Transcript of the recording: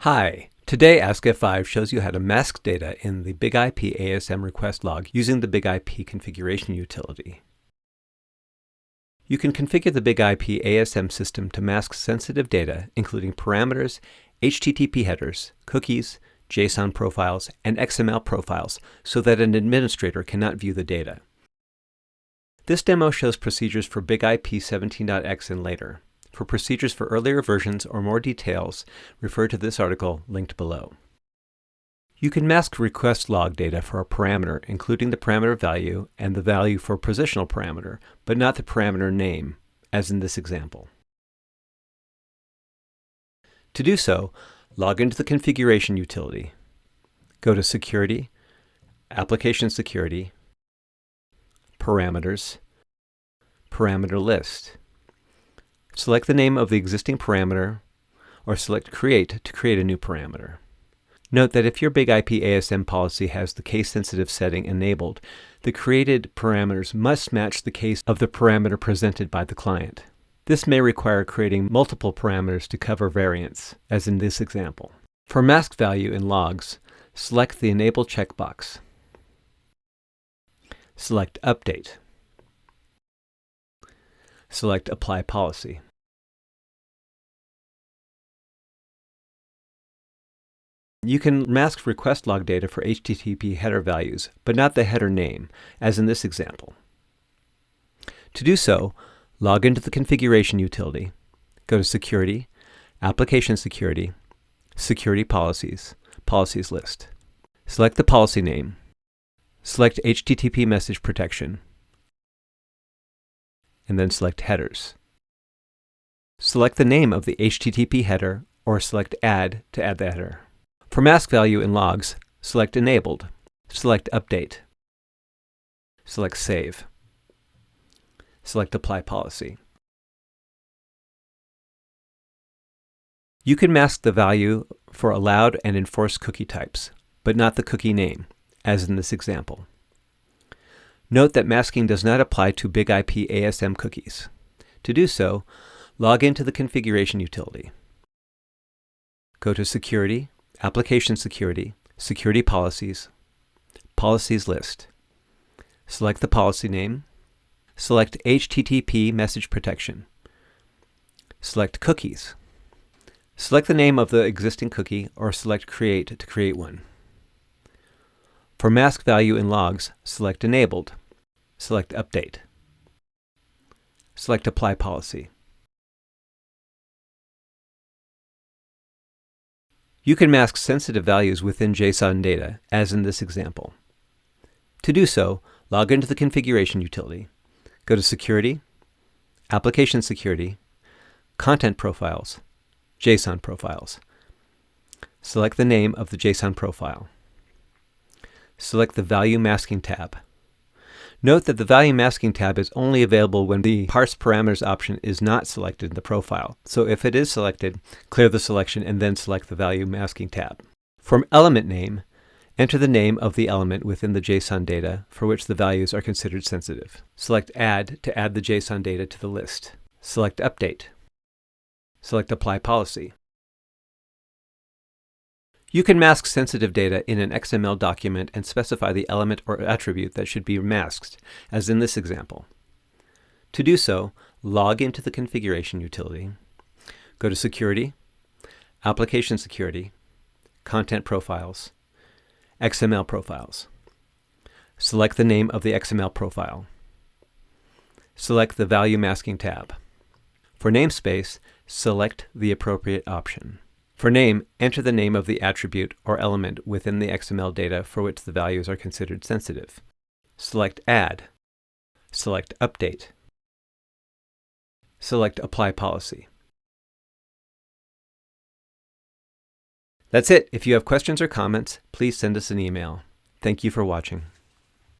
Hi, today Ask F5 shows you how to mask data in the BIG-IP ASM request log using the BIG-IP configuration utility. You can configure the BIG-IP ASM system to mask sensitive data, including parameters, HTTP headers, cookies, JSON profiles, and XML profiles, so that an administrator cannot view the data. This demo shows procedures for BIG-IP 17.x and later. For procedures for earlier versions or more details, refer to this article linked below. You can mask request log data for a parameter, including the parameter value and the value for positional parameter, but not the parameter name, as in this example. To do so, log into the configuration utility. Go to Security, Application Security, Parameters, Parameter List. Select the name of the existing parameter, or select Create to create a new parameter. Note that if your BIG-IP ASM policy has the case-sensitive setting enabled, the created parameters must match the case of the parameter presented by the client. This may require creating multiple parameters to cover variance, as in this example. For mask value in logs, select the Enable checkbox. Select Update. Select Apply Policy. You can mask request log data for HTTP header values, but not the header name, as in this example. To do so, log into the configuration utility, go to Security, Application Security, Security Policies, Policies List. Select the policy name. Select HTTP Message Protection, and then select Headers. Select the name of the HTTP header or select Add to add the header. For mask value in logs, select Enabled. Select Update. Select Save. Select Apply Policy. You can mask the value for allowed and enforced cookie types, but not the cookie name, as in this example. Note that masking does not apply to BIG-IP ASM cookies. To do so, log into the configuration utility. Go to Security, Application Security, Security Policies, Policies List. Select the policy name. Select HTTP Message Protection. Select Cookies. Select the name of the existing cookie or select Create to create one. For mask value in logs, select Enabled. Select Update. Select Apply Policy. You can mask sensitive values within JSON data, as in this example. To do so, log into the configuration utility. Go to Security, Application Security, Content Profiles, JSON Profiles. Select the name of the JSON profile. Select the Value Masking tab. Note that the Value Masking tab is only available when the Parse Parameters option is not selected in the profile. So if it is selected, clear the selection and then select the Value Masking tab. From Element Name, enter the name of the element within the JSON data for which the values are considered sensitive. Select Add to add the JSON data to the list. Select Update. Select Apply Policy. You can mask sensitive data in an XML document and specify the element or attribute that should be masked, as in this example. To do so, log into the configuration utility, go to Security, Application Security, Content Profiles, XML Profiles. Select the name of the XML profile. Select the Value Masking tab. For namespace, select the appropriate option. For name, enter the name of the attribute or element within the XML data for which the values are considered sensitive. Select Add. Select Update. Select Apply Policy. That's it. If you have questions or comments, please send us an email. Thank you for watching.